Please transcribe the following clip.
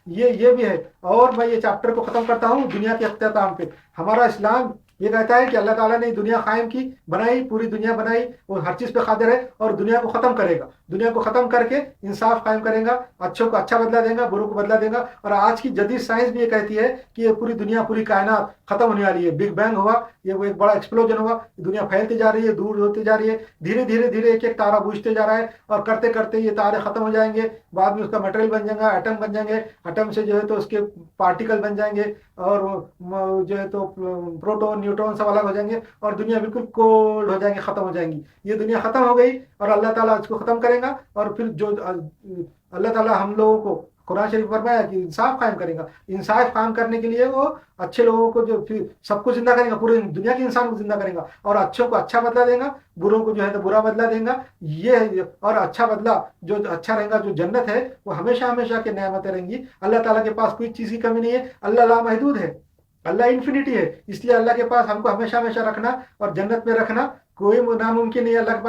ये भी है। और मैं ये चैप्टर को खत्म करता हूँ दुनिया के अख्तिताम पे। हमारा इस्लाम ये कहता है कि अल्लाह ताला ने दुनिया कायम की, बनाई, पूरी दुनिया बनाई, वो हर चीज पे कादिर है और दुनिया को खत्म करेगा। दुनिया को खत्म करके इंसाफ कायम करेगा, अच्छों को अच्छा बदला देगा, बुरों को बदला देगा। और आज की जदीद साइंस भी ये कहती है कि ये पूरी दुनिया, पूरी कायनात खत्म होने वाली है। बिग बैंग हुआ, ये वो एक बड़ा एक्सप्लोजन हुआ, दुनिया फैलती जा रही है, दूर होती जा रही है, धीरे धीरे धीरे एक एक तारा बुझते जा रहा है, और करते करते ये तारे खत्म हो जाएंगे। बाद में उसका मटेरियल बन जाएगा, एटम बन जाएंगे, एटम से जो है तो उसके पार्टिकल बन जाएंगे, और जो है तो प्रोटॉन न्यूट्रॉन सब अलग हो जाएंगे, और दुनिया बिल्कुल कोल्ड हो जाएंगी, खत्म हो जाएंगी। ये दुनिया खत्म हो गई और अल्लाह ताला इसको खत्म करेगा। और फिर जो अल्लाह ताला हम लोगों को कुरान शरीफ फरमाया कि इंसाफ कायम करेगा। इंसाफ कायम करने के लिए वो अच्छे लोगों को जो फिर सबको जिंदा करेगा, पूरे दुनिया के इंसान को जिंदा करेगा, और अच्छों को अच्छा बदला देगा, बुरों को जो है तो बुरा बदला देगा। ये और अच्छा बदला जो अच्छा रहेगा, जो जन्नत है वो हमेशा हमेशा की नेमतें रहेंगी। अल्लाह ताला के पास कोई चीज की कमी नहीं है। अल्लाह लामहदूद है, अल्लाह इन्फिनिटी है। इसलिए अल्लाह के पास हमको हमेशा हमेशा रखना और जन्नत में रखना कोई नामुमकिन नहीं है। अल्लाह के पास